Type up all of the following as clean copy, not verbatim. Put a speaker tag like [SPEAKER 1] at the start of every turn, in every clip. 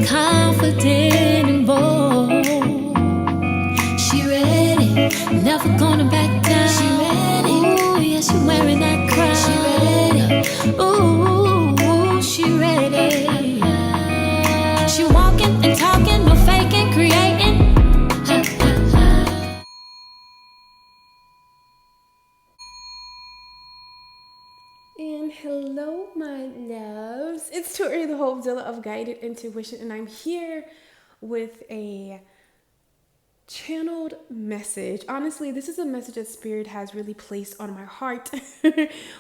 [SPEAKER 1] confident and bold. She ready, never gonna back down. She ready, ooh, yeah, she wearing that crown. She ready, ooh, she ready. She walking and talking, no faking, creating.
[SPEAKER 2] And hello, my loves. It's Tori, the Hope Dealer of Guided Intuition, and I'm here with a channeled message. Honestly, this is a message that Spirit has really placed on my heart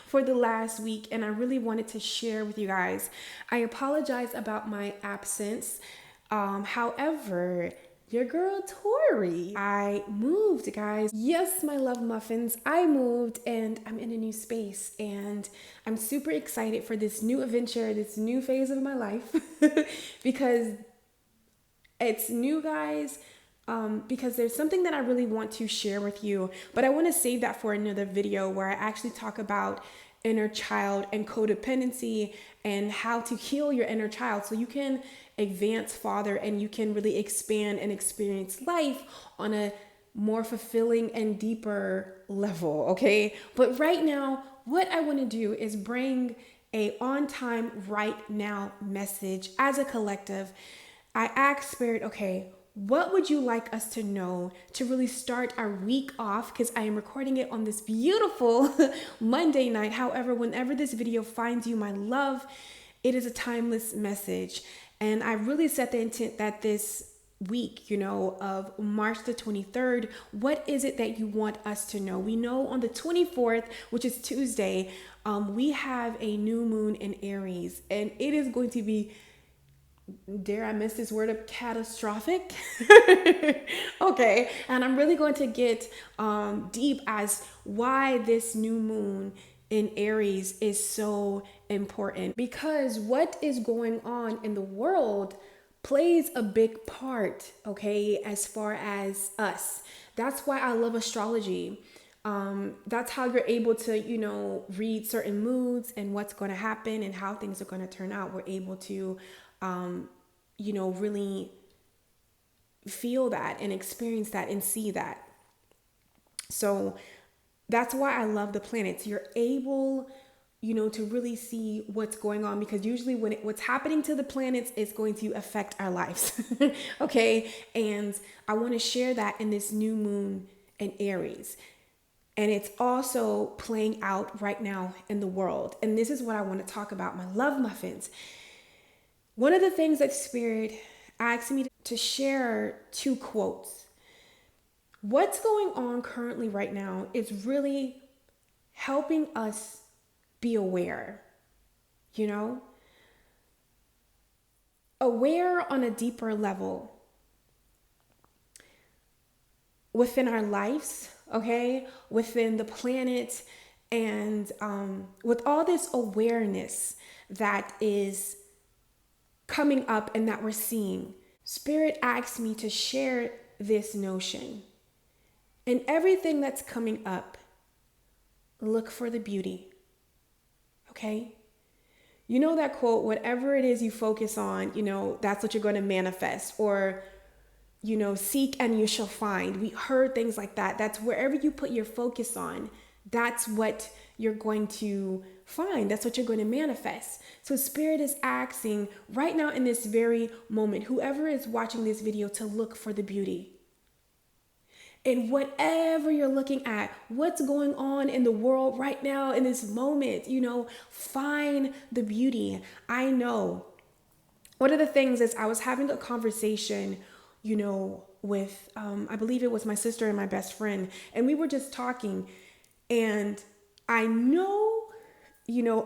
[SPEAKER 2] for the last week, and I really wanted to share with you guys. I apologize about my absence. However, your girl Tori, I moved, guys. Yes, my love muffins, I moved and I'm in a new space, and I'm super excited for this new adventure, this new phase of my life because it's new, guys. Because there's something that I really want to share with you, but I want to save that for another video where I actually talk about inner child and codependency and how to heal your inner child so you can advance farther and you can really expand and experience life on a more fulfilling and deeper level, okay? But right now, what I want to do is bring a on time, right now message as a collective. I asked Spirit, okay, what would you like us to know to really start our week off? Because I am recording it on this beautiful Monday night. However, whenever this video finds you, my love, it is a timeless message. And I really set the intent that this week, of March the 23rd, what is it that you want us to know? We know on the 24th, which is Tuesday, we have a new moon in Aries, and it is going to be, dare I miss this word, of catastrophic? Okay, and I'm really going to get deep as why this new moon in Aries is so important, because what is going on in the world plays a big part, okay, as far as us. That's why I love astrology. That's how you're able to, read certain moods and what's going to happen and how things are going to turn out. We're able to really feel that and experience that and see that. So that's why I love the planets. You're able, to really see what's going on, because usually what's happening to the planets is going to affect our lives. Okay. And I want to share that in this new moon in Aries. And it's also playing out right now in the world. And this is what I want to talk about, my love muffins. One of the things that Spirit asked me to share, two quotes. What's going on currently right now is really helping us be aware, aware on a deeper level within our lives, okay, within the planet, and with all this awareness that is coming up and that we're seeing. Spirit asked me to share this notion. In everything that's coming up, look for the beauty. Okay? You know that quote, whatever it is you focus on, that's what you're going to manifest. Or, seek and you shall find. We heard things like that. That's wherever you put your focus on, that's what you're going to find. That's what you're going to manifest. So Spirit is asking right now in this very moment, whoever is watching this video, to look for the beauty. And whatever you're looking at, what's going on in the world right now in this moment, find the beauty. I know one of the things is I was having a conversation, with, I believe it was my sister and my best friend, and we were just talking, and I know,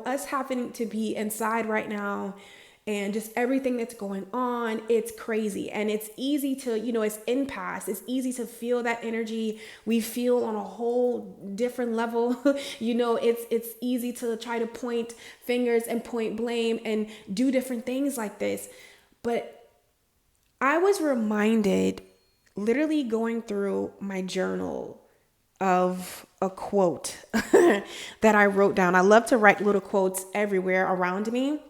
[SPEAKER 2] us having to be inside right now and just everything that's going on, it's crazy. And it's easy to, it's impasse. It's easy to feel that energy. We feel on a whole different level. It's easy to try to point fingers and point blame and do different things like this. But I was reminded, literally going through my journal, of a quote that I wrote down. I love to write little quotes everywhere around me.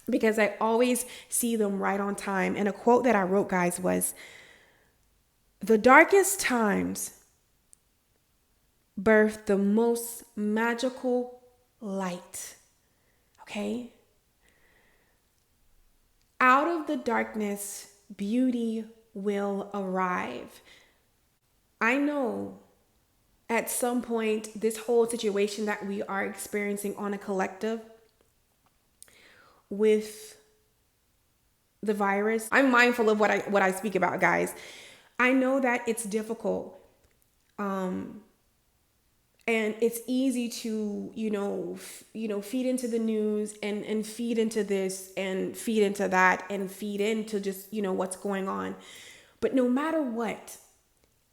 [SPEAKER 2] because I always see them right on time. And a quote that I wrote, guys, was, "The darkest times birth the most magical light." Okay? Out of the darkness, beauty will arrive. I know at some point, this whole situation that we are experiencing on a collective with the virus, I'm mindful of what I speak about, guys. I know that it's difficult. And it's easy to, feed into the news and feed into this and feed into that and feed into just, what's going on. But no matter what,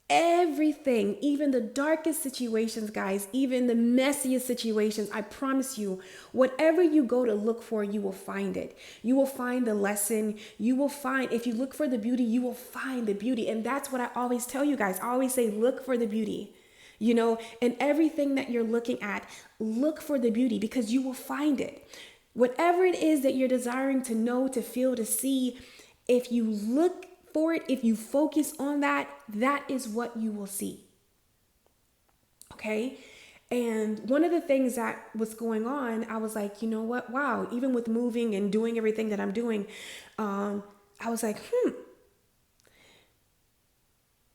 [SPEAKER 2] everything, even the darkest situations, guys, even the messiest situations, I promise you, whatever you go to look for, you will find it. You will find the lesson. You will find, if you look for the beauty, you will find the beauty. And that's what I always tell you guys. I always say, look for the beauty. And everything that you're looking at, look for the beauty, because you will find it. Whatever it is that you're desiring to know, to feel, to see, if you look for it, if you focus on that, that is what you will see. Okay? And one of the things that was going on, I was like, you know what? Wow. Even with moving and doing everything that I'm doing, I was like,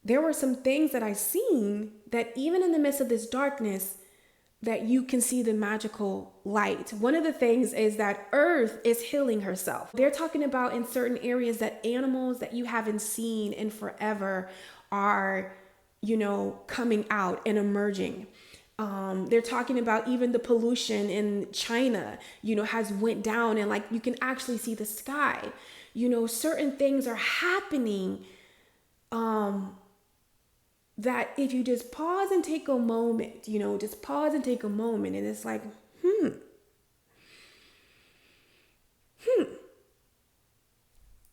[SPEAKER 2] there were some things that I seen that even in the midst of this darkness, that you can see the magical light. One of the things is that Earth is healing herself. They're talking about in certain areas that animals that you haven't seen in forever are, coming out and emerging. They're talking about even the pollution in China, has went down, and like you can actually see the sky. Certain things are happening that if you just pause and take a moment, just pause and take a moment, and it's like,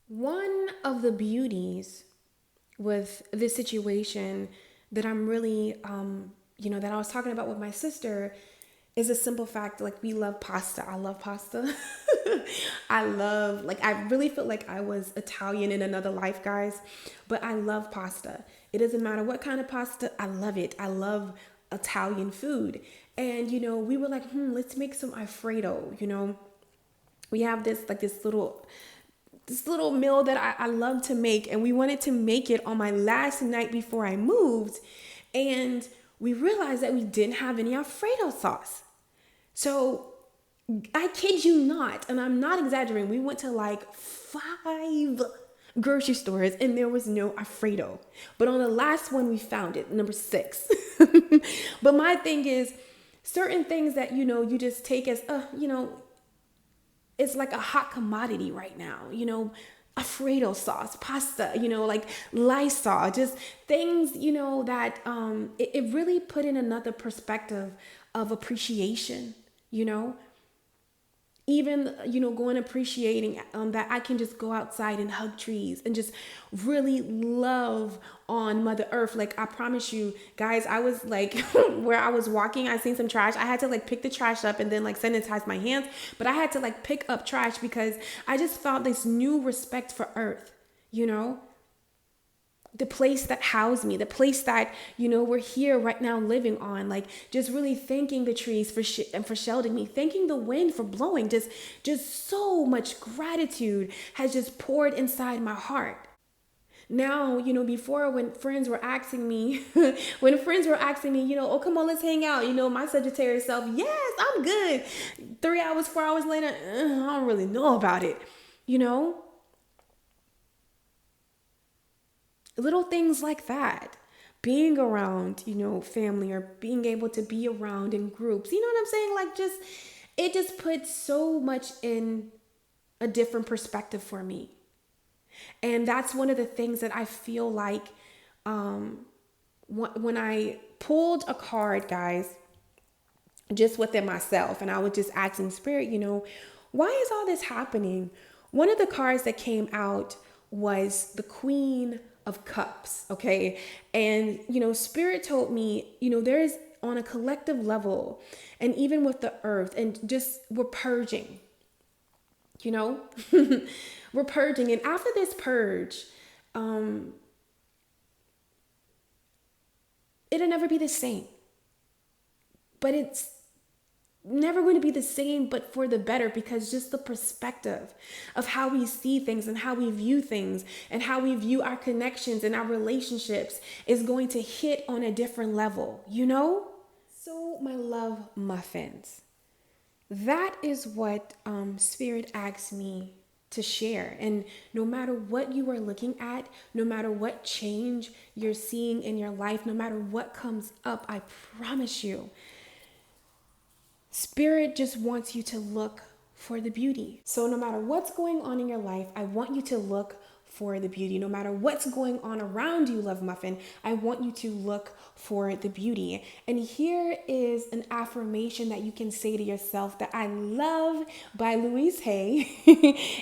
[SPEAKER 2] One of the beauties with this situation that I'm really, that I was talking about with my sister is a simple fact. Like, we love pasta. I love pasta. I really feel like I was Italian in another life, guys, but I love pasta. It doesn't matter what kind of pasta. I love it. I love Italian food. And, we were like, let's make some Alfredo. We have this little meal that I love to make. And we wanted to make it on my last night before I moved. And we realized that we didn't have any Alfredo sauce. So I kid you not, and I'm not exaggerating, we went to like 5 grocery stores and there was no Alfredo. But on the last one, we found it, number 6. But my thing is, certain things that, you just take as, it's like a hot commodity right now, Alfredo sauce, pasta, like Lysol, just things, that it really put in another perspective of appreciation, even, going appreciating that I can just go outside and hug trees and just really love on Mother Earth. Like, I promise you guys, I was like, where I was walking, I seen some trash. I had to like pick the trash up and then like sanitize my hands, but I had to like pick up trash because I just felt this new respect for Earth, the place that housed me, the place that, we're here right now living on, like just really thanking the trees for sheltering me, thanking the wind for blowing, just so much gratitude has just poured inside my heart. Now, before when friends were asking me, oh, come on, let's hang out. My Sagittarius self, yes, I'm good. 3 hours, 4 hours later, I don't really know about it, Little things like that, being around, family, or being able to be around in groups, you know what I'm saying? Like, it just puts so much in a different perspective for me. And that's one of the things that I feel like, when I pulled a card, guys, just within myself, and I was just asking Spirit, why is all this happening? One of the cards that came out was the Queen of Cups, okay? And, Spirit told me, there's on a collective level, and even with the earth, and just we're purging. you know? We're purging. And after this purge, it'll never be the same. But it's never going to be the same, but for the better, because just the perspective of how we see things and how we view things and how we view our connections and our relationships is going to hit on a different level, you know? So, my love muffins, that is what Spirit asked me to share. And no matter what you are looking at, no matter what change you're seeing in your life, no matter what comes up, I promise you, Spirit just wants you to look for the beauty. So no matter what's going on in your life, I want you to look for the beauty. No matter what's going on around you, Love Muffin, I want you to look for the beauty. And here is an affirmation that you can say to yourself that I love by Louise Hay.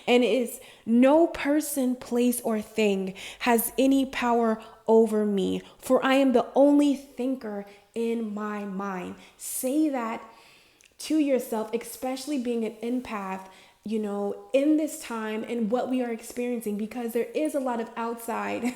[SPEAKER 2] And it is, no person, place, or thing has any power over me, for I am the only thinker in my mind. Say that to yourself, especially being an empath, you know, in this time and what we are experiencing, because there is a lot of outside,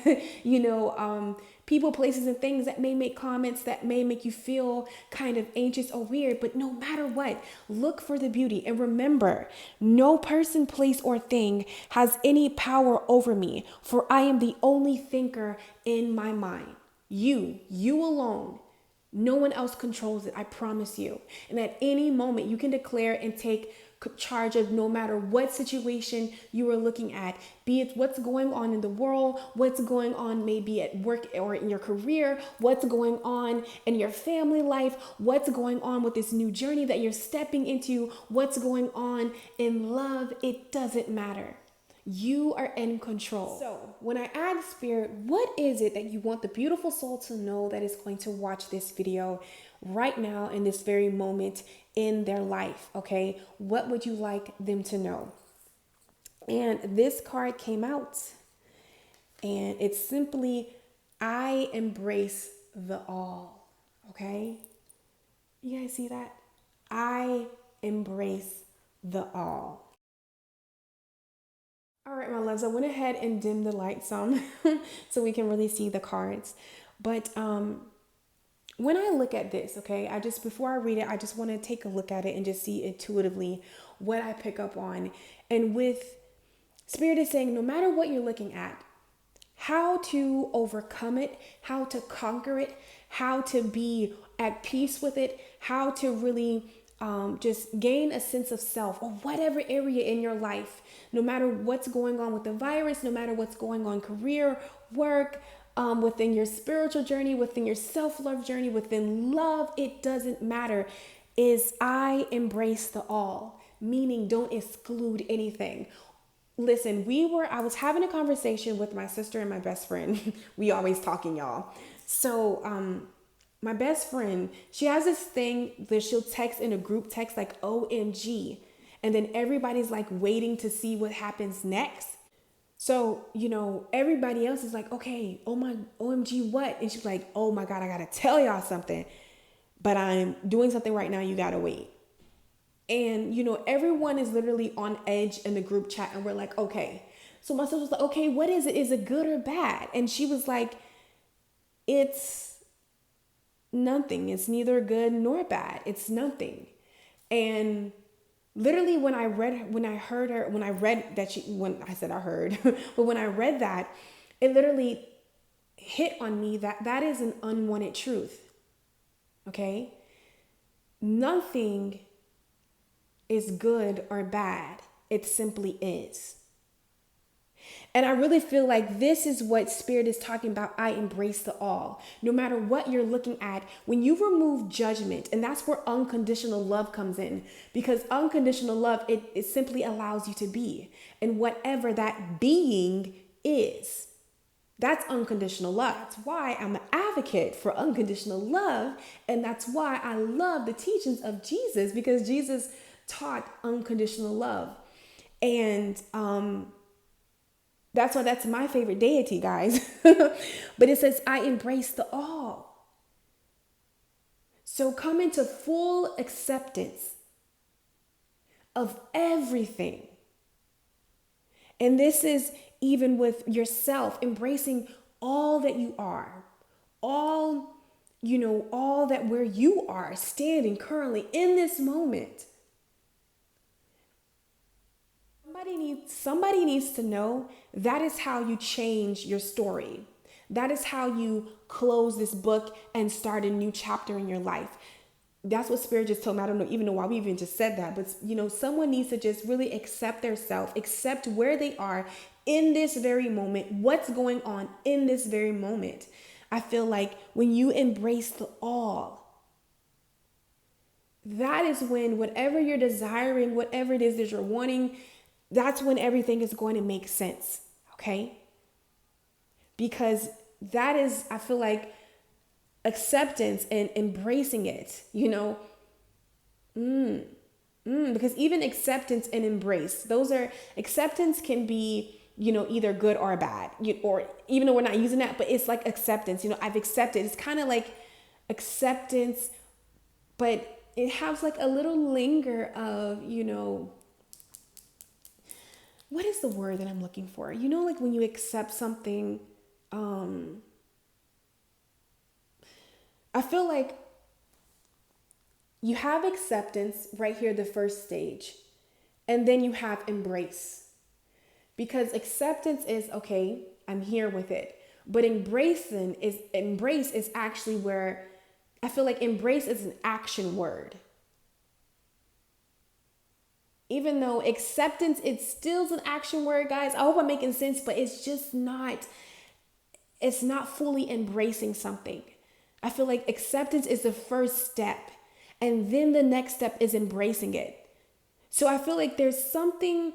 [SPEAKER 2] people, places, and things that may make comments that may make you feel kind of anxious or weird. But no matter what, look for the beauty. And remember, no person, place, or thing has any power over me, for I am the only thinker in my mind. You alone. No one else controls it, I promise you. And at any moment, you can declare and take charge of no matter what situation you are looking at, be it what's going on in the world, what's going on maybe at work or in your career, what's going on in your family life, what's going on with this new journey that you're stepping into, what's going on in love. It doesn't matter. You are in control. So when I add Spirit, what is it that you want the beautiful soul to know that is going to watch this video right now in this very moment in their life? Okay, what would you like them to know? And this card came out, and it's simply, I embrace the all. Okay, you guys see that? I embrace the all. All right, my loves, I went ahead and dimmed the light some so we can really see the cards. But when I look at this, okay, before I read it, I just want to take a look at it and just see intuitively what I pick up on. And with Spirit is saying, no matter what you're looking at, how to overcome it, how to conquer it, how to be at peace with it, how to really just gain a sense of self, or whatever area in your life, no matter what's going on with the virus, no matter what's going on career, work, within your spiritual journey, within your self-love journey, within love, it doesn't matter, is I embrace the all, meaning don't exclude anything. Listen, I was having a conversation with my sister and my best friend. We always talking, y'all. So, my best friend, she has this thing that she'll text in a group text like OMG. And then everybody's like waiting to see what happens next. So, everybody else is like, okay, oh my, OMG, what? And she's like, oh my God, I got to tell y'all something. But I'm doing something right now. You got to wait. And, everyone is literally on edge in the group chat. And we're like, okay. So my sister was like, okay, what is it? Is it good or bad? And she was like, it's nothing. It's neither good nor bad. It's nothing. And literally when I read that, it literally hit on me that is an unwanted truth. Okay? Nothing is good or bad. It simply is. And I really feel like this is what Spirit is talking about. I embrace the all. No matter what you're looking at, when you remove judgment, and that's where unconditional love comes in, because unconditional love, it simply allows you to be. And whatever that being is, that's unconditional love. That's why I'm an advocate for unconditional love. And that's why I love the teachings of Jesus, because Jesus taught unconditional love. And, that's my favorite deity, guys. But it says, I embrace the all. So come into full acceptance of everything And this is even with yourself, embracing all that you are, all, all that where you are standing currently in this moment. Somebody needs to know that is how you change your story. That is how you close this book and start a new chapter in your life. That's what Spirit just told me. I don't even know why we even just said that, but someone needs to just really accept their self, accept where they are in this very moment, what's going on in this very moment. I feel like when you embrace the all, that is when whatever you're desiring, whatever it is that you're wanting, that's when everything is going to make sense. Okay? Because that is, I feel like, acceptance and embracing it, because even acceptance and embrace, acceptance can be, either good or bad, or even though we're not using that, but it's like acceptance, I've accepted. It's kind of like acceptance, but it has like a little linger of, what is the word that I'm looking for? Like when you accept something, I feel like you have acceptance right here, the first stage, and then you have embrace. Because acceptance is, okay, I'm here with it. But embrace is actually where I feel like embrace is an action word. Even though acceptance, it still is an action word, guys. I hope I'm making sense, but it's not fully embracing something. I feel like acceptance is the first step, and then the next step is embracing it. So I feel like there's something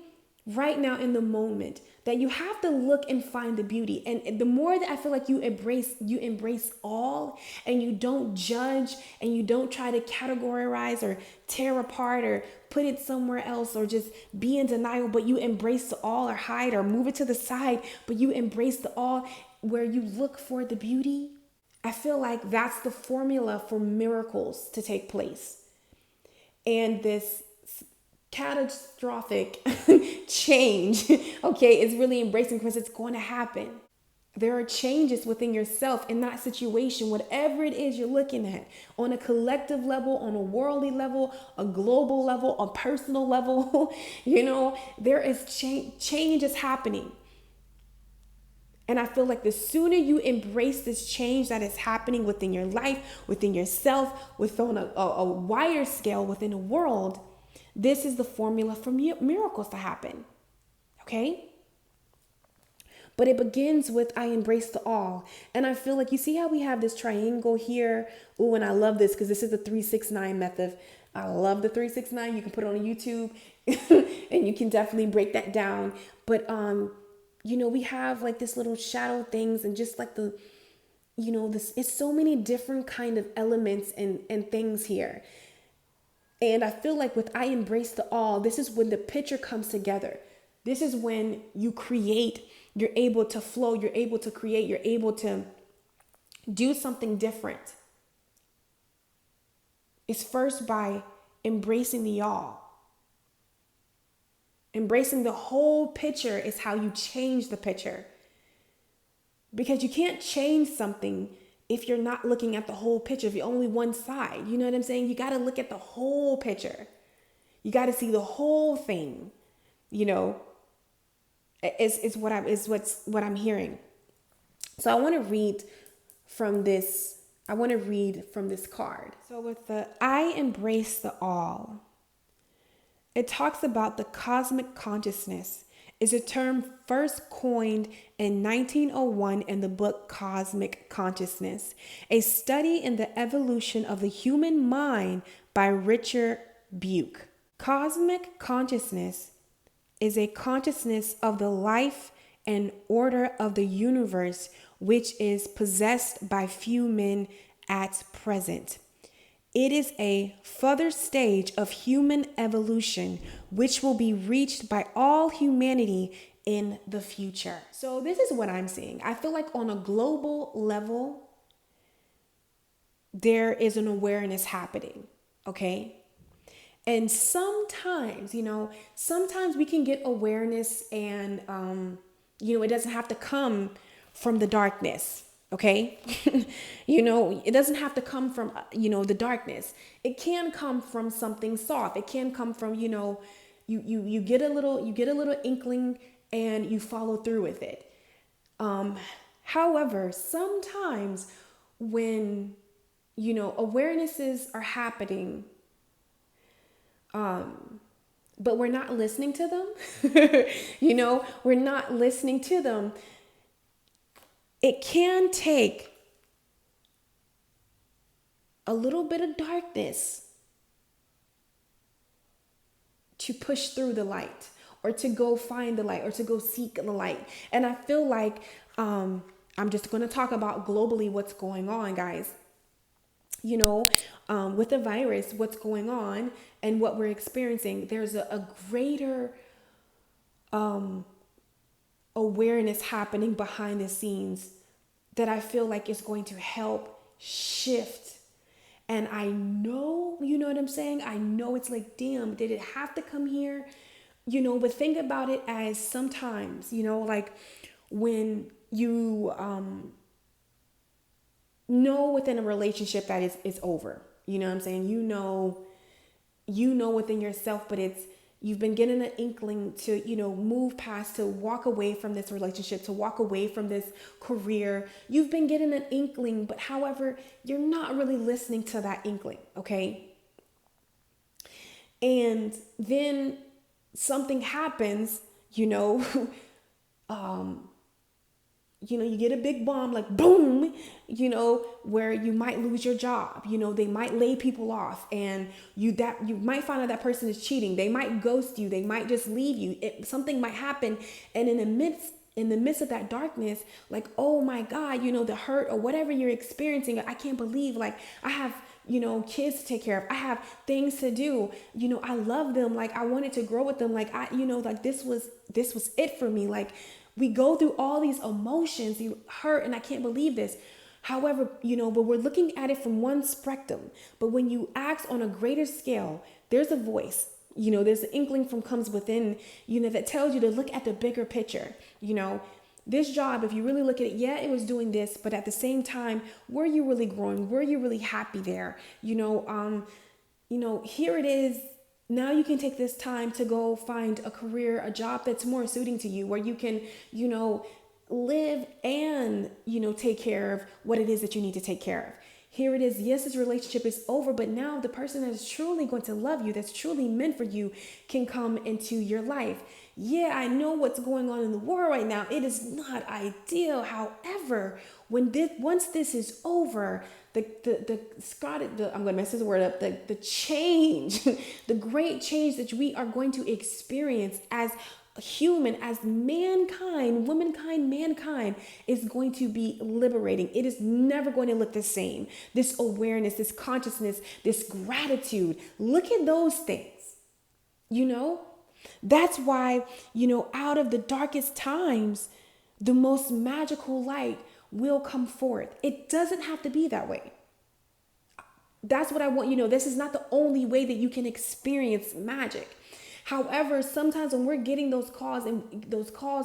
[SPEAKER 2] right now in the moment that you have to look and find the beauty. And the more that I feel like you embrace all, and you don't judge, and you don't try to categorize or tear apart or put it somewhere else or just be in denial, but you embrace the all or hide or move it to the side, but you embrace the all where you look for the beauty. I feel like that's the formula for miracles to take place. And this catastrophic change, okay, is really embracing, because it's going to happen. There are changes within yourself in that situation, whatever it is you're looking at, on a collective level, on a worldly level, a global level, a personal level, there is change is happening. And I feel like the sooner you embrace this change that is happening within your life, within yourself, within a wider scale, within the world, this is the formula for miracles to happen. Okay? But it begins with I embrace the all. And I feel like, you see how we have this triangle here? Ooh, and I love this because this is the 369 method. I love the 369. You can put it on YouTube and you can definitely break that down. But we have like this little shadow things, and just like this, it's so many different kind of elements and things here. And I feel like with I embrace the all, this is when the picture comes together. This is when you create, you're able to flow, you're able to create, you're able to do something different. It's first by embracing the all. Embracing the whole picture is how you change the picture. Because you can't change something if you're not looking at the whole picture, if you're only one side. You know what I'm saying? You got to look at the whole picture. You got to see the whole thing. Is what I'm hearing. So I want to read from this. I want to read from this card. So with the I embrace the all, it talks about the cosmic consciousness. Is a term first coined in 1901 in the book Cosmic Consciousness, a study in the evolution of the human mind by Richard Buke. Cosmic consciousness is a consciousness of the life and order of the universe, which is possessed by few men at present. It is a further stage of human evolution, which will be reached by all humanity in the future. So this is what I'm seeing. I feel like on a global level, there is an awareness happening, okay? And sometimes, sometimes we can get awareness and, it doesn't have to come from the darkness. Okay. It doesn't have to come from, the darkness. It can come from something soft. It can come from, you get a little inkling and you follow through with it. However, sometimes when, awarenesses are happening, but we're not listening to them, we're not listening to them. It can take a little bit of darkness to push through the light, or to go find the light, or to go seek the light. And I feel like I'm just going to talk about globally what's going on, guys. With the virus, what's going on and what we're experiencing, there's a greater awareness happening behind the scenes that I feel like is going to help shift. And I know, you know what I'm saying? I know it's like, damn, did it have to come here? But think about it as sometimes, like when you know within a relationship that is over. You know what I'm saying? You know within yourself, but you've been getting an inkling to, move past, to walk away from this relationship, to walk away from this career. You've been getting an inkling, but however, you're not really listening to that inkling, okay? And then something happens, you get a big bomb, like boom, where you might lose your job. They might lay people off, and you might find out that person is cheating. They might ghost you. They might just leave you. Something might happen. And in the midst of that darkness, like, oh my God, the hurt or whatever you're experiencing, I can't believe, like, I have, kids to take care of. I have things to do. I love them. Like, I wanted to grow with them. Like, like this was it for me. Like, we go through all these emotions, you hurt, and I can't believe this. However, but we're looking at it from one spectrum. But when you act on a greater scale, there's a voice, there's an inkling from comes within, that tells you to look at the bigger picture. This job, if you really look at it, yeah, it was doing this, but at the same time, were you really growing? Were you really happy there? Here it is. Now you can take this time to go find a career, a job that's more suiting to you, where you can, live and, take care of what it is that you need to take care of. Here it is. Yes, this relationship is over, but now the person that is truly going to love you, that's truly meant for you, can come into your life. Yeah, I know what's going on in the world right now. It is not ideal. However, once this is over, I'm going to mess this word up, the change, the great change that we are going to experience as human, as mankind, womankind, mankind, is going to be liberating. It is never going to look the same. This awareness, this consciousness, this gratitude, look at those things, That's why, out of the darkest times, the most magical light will come forth. It doesn't have to be that way. That's what I want you to know. This is not the only way that you can experience magic. However, sometimes when we're getting those calls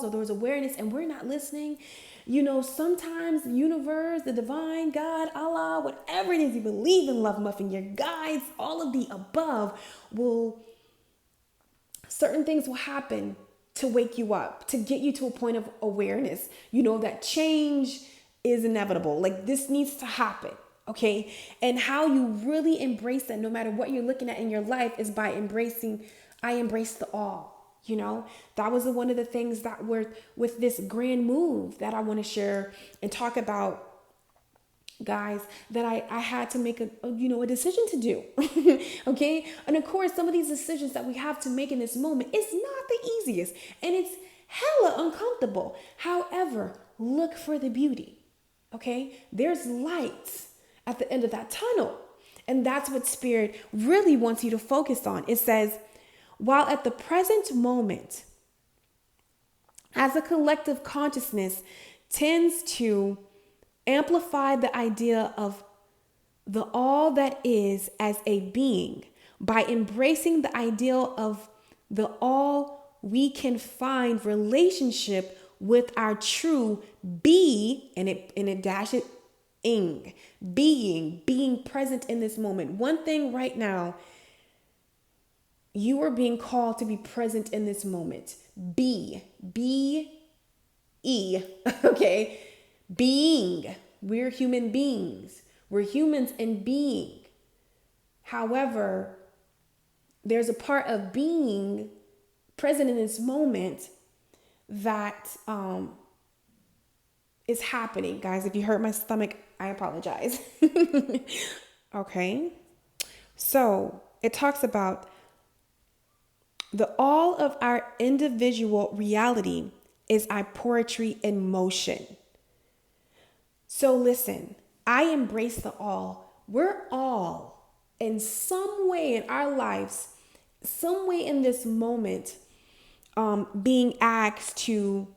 [SPEAKER 2] or those awareness and we're not listening, sometimes the universe, the divine, God, Allah, whatever it is you believe in, love muffin, your guides, all of the above, certain things will happen to wake you up, to get you to a point of awareness, that change is inevitable. Like, this needs to happen. Okay. And how you really embrace that, no matter what you're looking at in your life, is by embracing, I embrace the all, that was one of the things that were with this grand move that I want to share and talk about, guys, that I had to make a decision to do. Okay. And of course, some of these decisions that we have to make in this moment is not the easiest, and it's hella uncomfortable. However, look for the beauty. Okay. There's lights at the end of that tunnel. And that's what Spirit really wants you to focus on. It says, while at the present moment, as a collective consciousness tends to amplify the idea of the all that is as a being, By embracing the ideal of the all, we can find relationship with our true be, and it dashes ing, being present in this moment. One thing right now, you are being called to be present in this moment. B E, okay? Being. We're human beings. We're humans in being. However, there's a part of being present in this moment that is happening. Guys, if you hurt my stomach, I apologize. Okay? So it talks about the all of our individual reality is our poetry in motion. So listen, I embrace the all. We're all in some way in our lives, some way in this moment, being asked to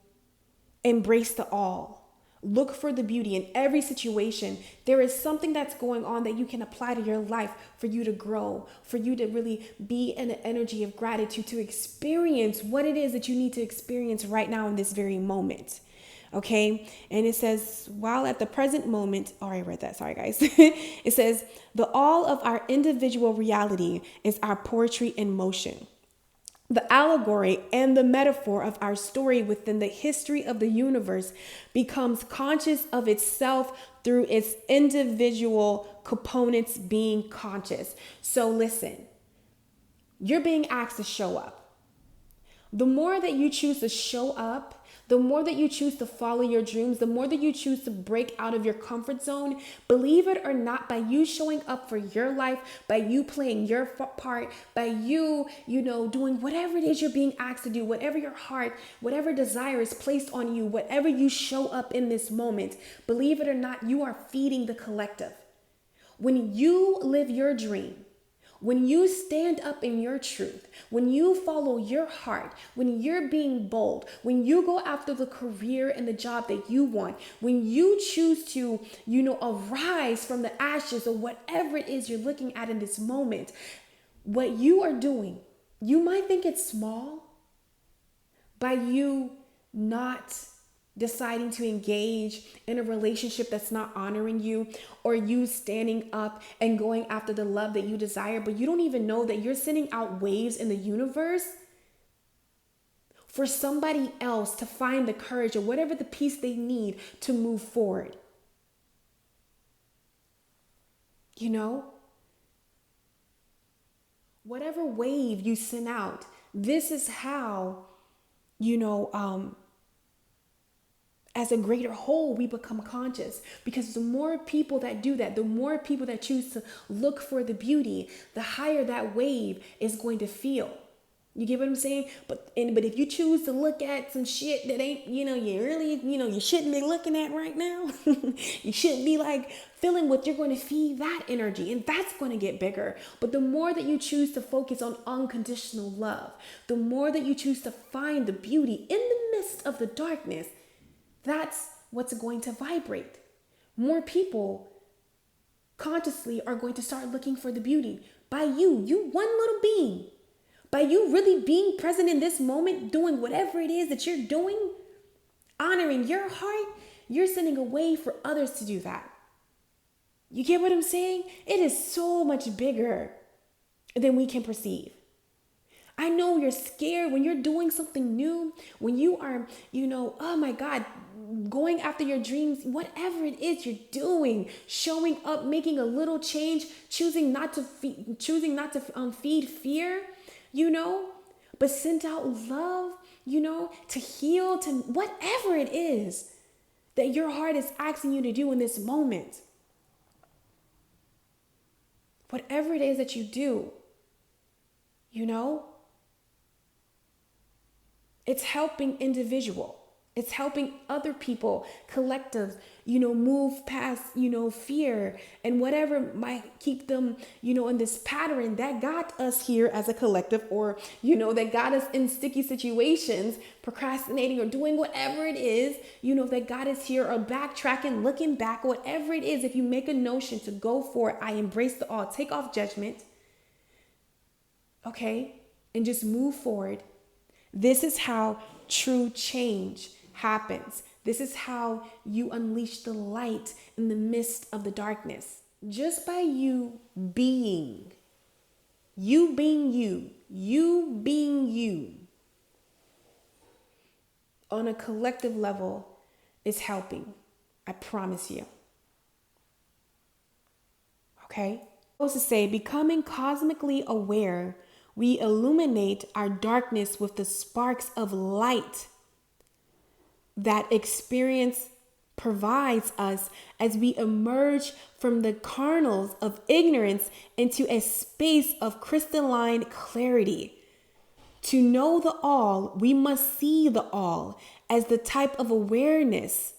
[SPEAKER 2] embrace the all. Look for the beauty in every situation. There is something that's going on that you can apply to your life for you to grow, for you to really be in an energy of gratitude, to experience what it is that you need to experience right now in this very moment. Okay. And it says, while at the present moment, oh, I read that. Sorry, guys. It says, the all of our individual reality is our poetry in motion. The allegory and the metaphor of our story within the history of the universe becomes conscious of itself through its individual components being conscious. So listen, you're being asked to show up. The more that you choose to show up, the more that you choose to follow your dreams, the more that you choose to break out of your comfort zone, believe it or not, by you showing up for your life, by you playing your part, by you, doing whatever it is you're being asked to do, whatever your heart, whatever desire is placed on you, whatever you show up in this moment, believe it or not, you are feeding the collective. When you live your dream, when you stand up in your truth, when you follow your heart, when you're being bold, when you go after the career and the job that you want, when you choose to, arise from the ashes or whatever it is you're looking at in this moment, what you are doing, you might think it's small by you not deciding to engage in a relationship that's not honoring you, or you standing up and going after the love that you desire, but you don't even know that you're sending out waves in the universe for somebody else to find the courage or whatever the peace they need to move forward. Whatever wave you send out, this is how, as a greater whole, we become conscious, because the more people that do that, the more people that choose to look for the beauty, the higher that wave is going to feel. You get what I'm saying? But if you choose to look at some shit that ain't, you really, you shouldn't be looking at right now. You shouldn't be feeling what you're going to feed that energy, and that's going to get bigger. But the more that you choose to focus on unconditional love, the more that you choose to find the beauty in the midst of the darkness, that's what's going to vibrate. More people consciously are going to start looking for the beauty by you one little being. By you really being present in this moment, doing whatever it is that you're doing, honoring your heart, you're sending a way for others to do that. You get what I'm saying? It is so much bigger than we can perceive. I know you're scared when you're doing something new, when you are, oh my God, going after your dreams, whatever it is you're doing, showing up, making a little change, choosing not to feed fear, but send out love, to heal, to whatever it is that your heart is asking you to do in this moment. Whatever it is that you do, it's helping individual. It's helping other people, collectives, move past, fear and whatever might keep them, in this pattern that got us here as a collective, or, that got us in sticky situations, procrastinating or doing whatever it is, that got us here, or backtracking, looking back, whatever it is. If you make a notion to go for it, I embrace the all, take off judgment, okay? And just move forward. This is how true change happens. This is how you unleash the light in the midst of the darkness. Just by you being you, you being you on a collective level is helping. I promise you. Okay? I was to say, becoming cosmically aware, we illuminate our darkness with the sparks of light that experience provides us as we emerge from the carnals of ignorance into a space of crystalline clarity. To know the all, we must see the all as the type of awareness,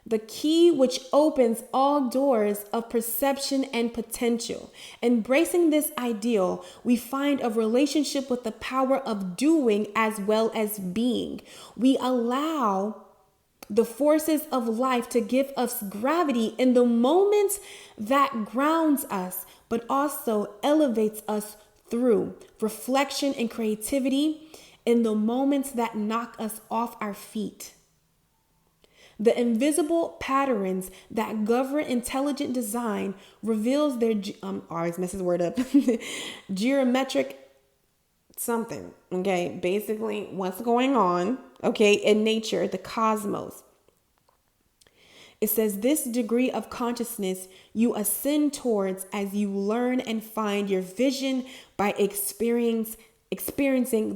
[SPEAKER 2] the key which opens all doors of perception and potential. Embracing this ideal, we find a relationship with the power of doing as well as being. We allow the forces of life to give us gravity in the moments that grounds us, but also elevates us through reflection and creativity in the moments that knock us off our feet. The invisible patterns that govern intelligent design reveals their, always mess this word up, geometric something, okay? Basically, what's going on, okay, in nature, the cosmos. It says this degree of consciousness you ascend towards as you learn and find your vision by experiencing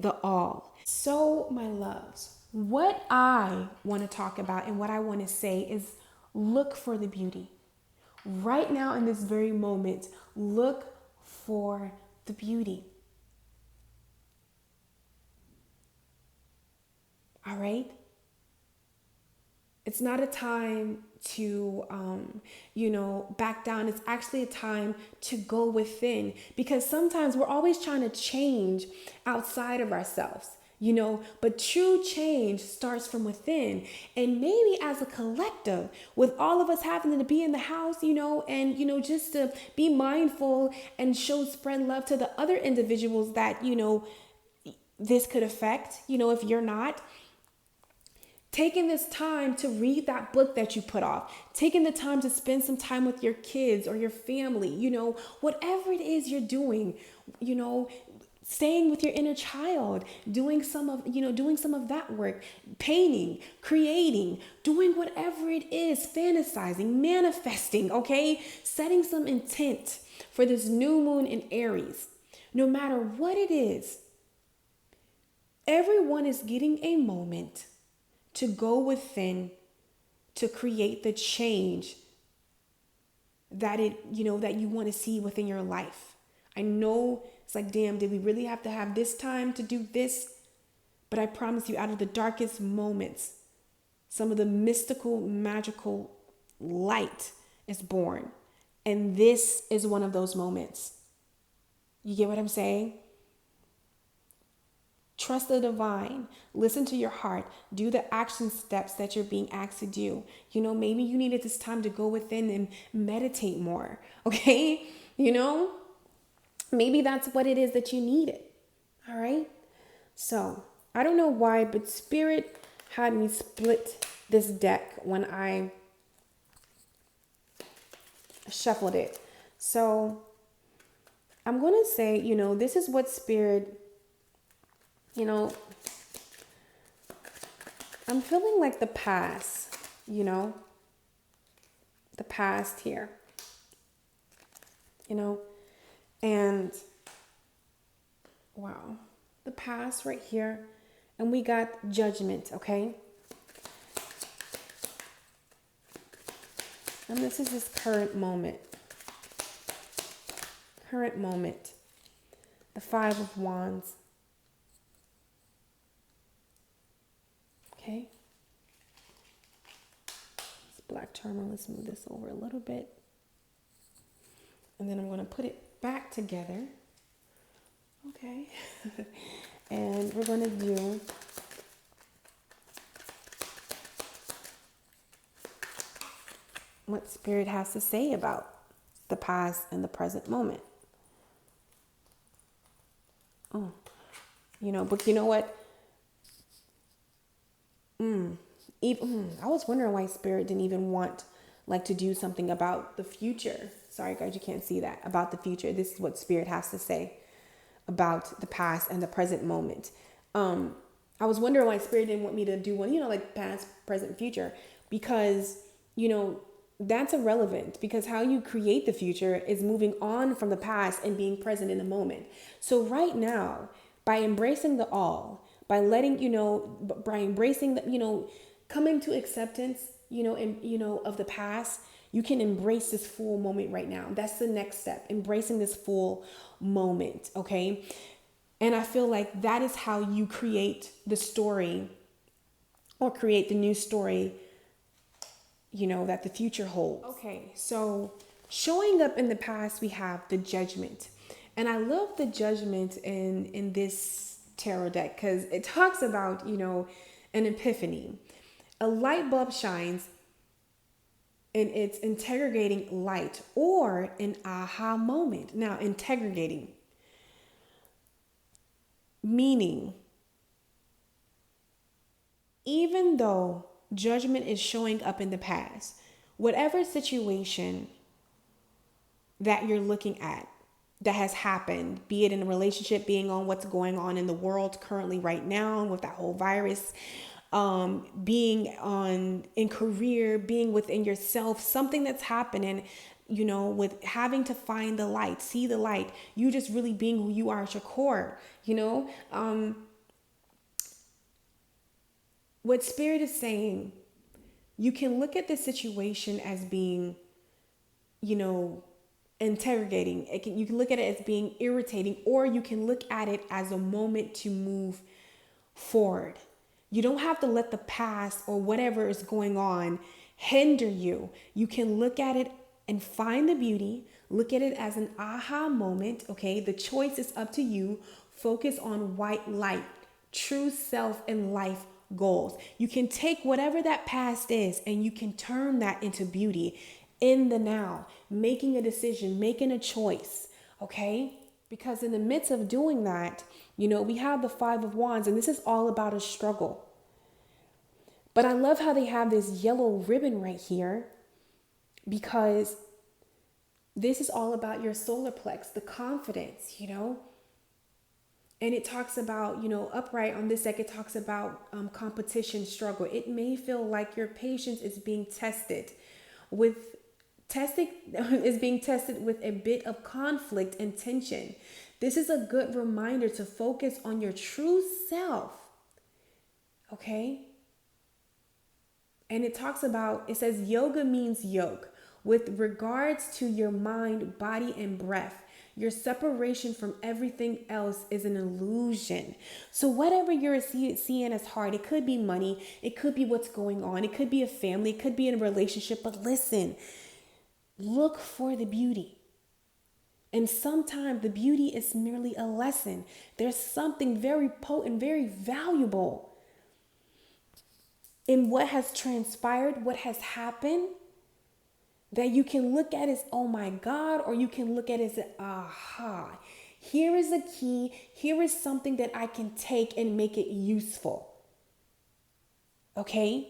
[SPEAKER 2] the all. So, my loves, what I want to talk about and what I want to say is look for the beauty. Right now in this very moment, look for the beauty. All right? It's not a time to, back down. It's actually a time to go within, because sometimes we're always trying to change outside of ourselves, but true change starts from within. And maybe as a collective, with all of us having to be in the house, and, just to be mindful and spread love to the other individuals that, this could affect, if you're not. Taking this time to read that book that you put off, taking the time to spend some time with your kids or your family, whatever it is you're doing, staying with your inner child, doing some of that work, painting, creating, doing whatever it is, fantasizing, manifesting, okay? Setting some intent for this new moon in Aries. No matter what it is, everyone is getting a moment to go within, to create the change that that you want to see within your life. I know it's like, damn, did we really have to have this time to do this? But I promise you, out of the darkest moments, some of the mystical, magical light is born. And this is one of those moments. You get what I'm saying? Trust the divine. Listen to your heart. Do the action steps that you're being asked to do. Maybe you needed this time to go within and meditate more. Okay? Maybe that's what it is that you needed. All right? So, I don't know why, but Spirit had me split this deck when I shuffled it. So, I'm going to say, this is what Spirit, I'm feeling like the past, the past here, and wow, the past right here, and we got judgment, okay? And this is this current moment, the 5 of Wands. Okay. This black tourmaline, let's move this over a little bit. And then I'm going to put it back together. Okay. And we're going to do what Spirit has to say about the past and the present moment. But you know what? I was wondering why Spirit didn't even want like to do something about the future. Sorry guys, you can't see that. About the future. This is what Spirit has to say about the past and the present moment. I was wondering why Spirit didn't want me to do one, like past, present, future, because, that's irrelevant, because how you create the future is moving on from the past and being present in the moment. So right now, by embracing the all, by letting, by embracing the, coming to acceptance, of the past, you can embrace this full moment right now. That's the next step, embracing this full moment. Okay. And I feel like that is how you create the story, or create the new story, that the future holds. Okay, so showing up in the past, we have the Judgment. And I love the Judgment in this tarot deck because it talks about, an epiphany. A light bulb shines and it's integrating light, or an aha moment. Now, integrating, meaning, even though judgment is showing up in the past, whatever situation that you're looking at that has happened, be it in a relationship, being on what's going on in the world currently right now with that whole virus, being on in career, being within yourself, something that's happening, with having to find the light, see the light, you just really being who you are at your core, what Spirit is saying, you can look at this situation as being, interrogating. You can look at it as being irritating, or you can look at it as a moment to move forward. You don't have to let the past or whatever is going on hinder you. You can look at it and find the beauty. Look at it as an aha moment. Okay, the choice is up to you. Focus on white light, true self and life goals. You can take whatever that past is and you can turn that into beauty in the now, making a decision, making a choice. Okay, because in the midst of doing that, we have the Five of Wands, and this is all about a struggle. But I love how they have this yellow ribbon right here, because this is all about your solar plex, the confidence, And it talks about, upright on this deck, it talks about competition, struggle. It may feel like your patience is being tested with a bit of conflict and tension. This is a good reminder to focus on your true self. Okay? And it says yoga means yoke. With regards to your mind, body, and breath, your separation from everything else is an illusion. So whatever you're seeing as hard, it could be money, it could be what's going on, it could be a family, it could be in a relationship, but listen, look for the beauty. And sometimes the beauty is merely a lesson. There's something very potent, very valuable in what has transpired, what has happened, that you can look at as, oh my God, or you can look at it as, aha, here is a key, here is something that I can take and make it useful. Okay?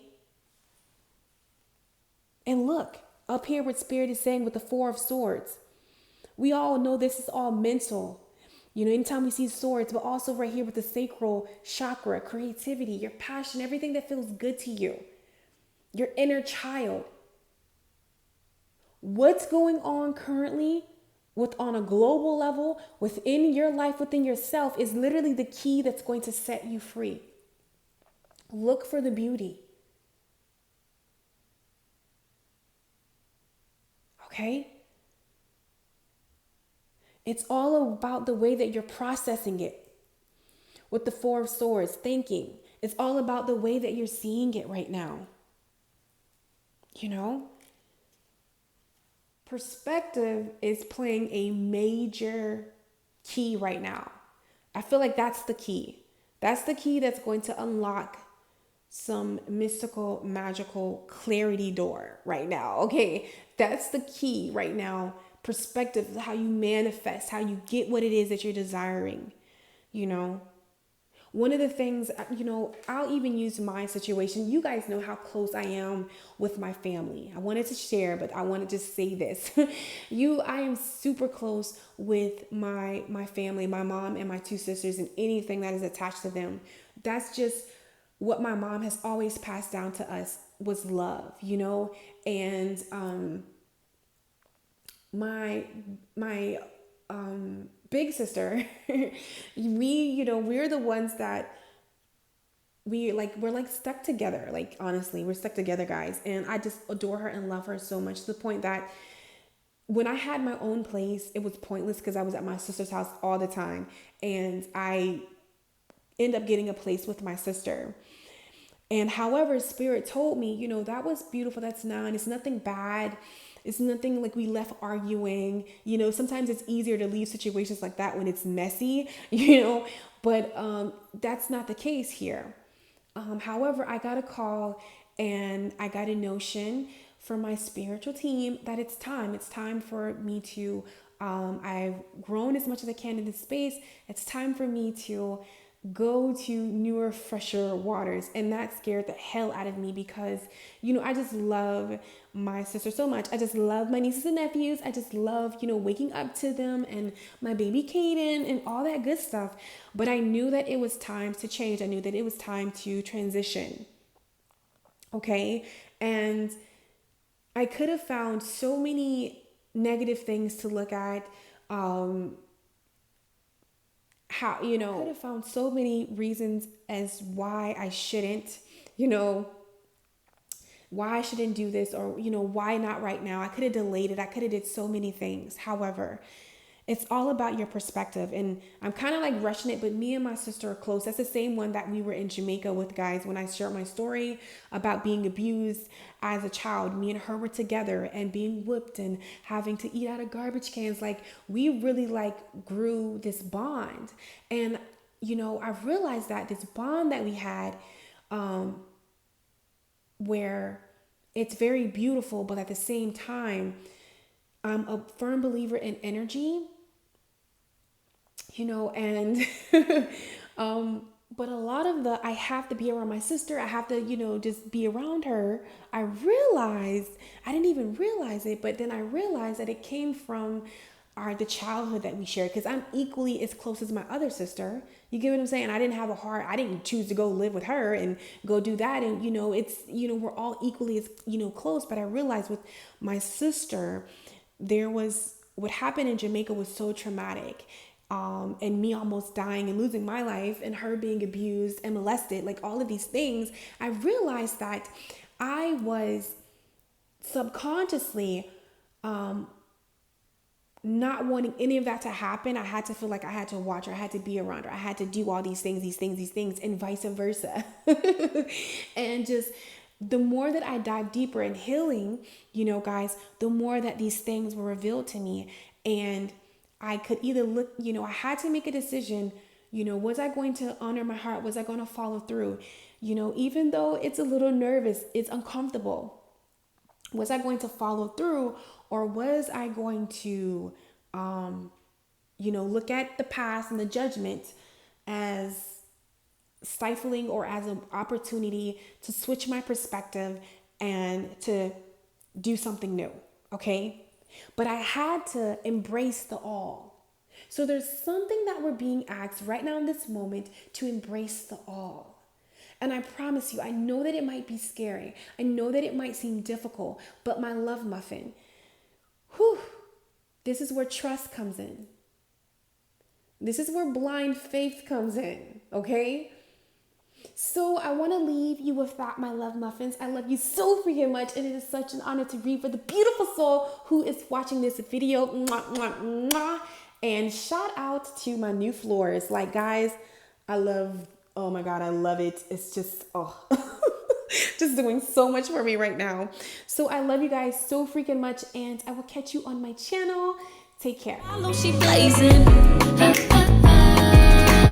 [SPEAKER 2] And look, up here what Spirit is saying with the Four of Swords, we all know this is all mental. Anytime we see swords, but also right here with the sacral chakra, creativity, your passion, everything that feels good to you, your inner child. What's going on currently on a global level within your life, within yourself, is literally the key that's going to set you free. Look for the beauty. Okay? It's all about the way that you're processing it. With the Four of Swords, thinking. It's all about the way that you're seeing it right now. Perspective is playing a major key right now. I feel like that's the key. That's the key that's going to unlock some mystical, magical clarity door right now. Okay, that's the key right now. Perspective, how you manifest, how you get what it is that you're desiring, one of the things, I'll even use my situation. You guys know how close I am with my family. I wanted to share, but I want to just say this. I am super close with my family, my mom and my two sisters, and anything that is attached to them. That's just what my mom has always passed down to us, was love, and my big sister, we're the ones that we're like stuck together. Like, honestly, we're stuck together, guys. And I just adore her and love her so much, to the point that when I had my own place, it was pointless because I was at my sister's house all the time. And I end up getting a place with my sister. And however, Spirit told me, that was beautiful. That's nice. It's nothing bad. It's nothing like we left arguing. Sometimes it's easier to leave situations like that when it's messy, but that's not the case here. However, I got a call and I got a notion from my spiritual team that it's time for me to, I've grown as much as I can in this space. It's time for me to go to newer, fresher waters. And that scared the hell out of me because, I just love my sister so much. I just love my nieces and nephews. I just love, waking up to them and my baby Kaden and all that good stuff. But I knew that it was time to change. I knew that it was time to transition. Okay. And I could have found so many negative things to look at. I could have found so many reasons as why I shouldn't, why I shouldn't do this, or, why not right now? I could have delayed it. I could have did so many things. However, it's all about your perspective. And I'm kind of like rushing it, but me and my sister are close. That's the same one that we were in Jamaica with, guys. When I shared my story about being abused as a child, me and her were together and being whipped and having to eat out of garbage cans. Like, we really grew this bond. And, I've realized that this bond that we had, where it's very beautiful, but at the same time, I'm a firm believer in energy, and but a lot of I have to be around my sister. I have to, just be around her. I realized, I didn't even realize it, but then I realized that it came from the childhood that we shared, because I'm equally as close as my other sister. You get what I'm saying? I didn't choose to go live with her and go do that. And, it's, we're all equally as, close. But I realized with my sister, what happened in Jamaica was so traumatic. And me almost dying and losing my life, and her being abused and molested, like all of these things, I realized that I was subconsciously not wanting any of that to happen. I had to feel like I had to watch her, I had to be around her, I had to do all these things, and vice versa. And just the more that I dive deeper in healing, guys, the more that these things were revealed to me. And I could either look, I had to make a decision, was I going to honor my heart? Was I going to follow through? Even though it's a little nervous, it's uncomfortable. Was I going to follow through, or was I going to, look at the past and the judgment as stifling, or as an opportunity to switch my perspective and to do something new? Okay. But I had to embrace the all. So there's something that we're being asked right now in this moment to embrace the all. And I promise you, I know that it might be scary. I know that it might seem difficult, but my love muffin, this is where trust comes in. This is where blind faith comes in, okay? So I want to leave you with that, my love muffins. I love you so freaking much, and it is such an honor to read for the beautiful soul who is watching this video. Mwah, mwah, mwah. And shout out to my new floors. Like, guys, oh my God, I love it. It's just, just doing so much for me right now. So I love you guys so freaking much, and I will catch you on my channel. Take care.
[SPEAKER 1] She blazing.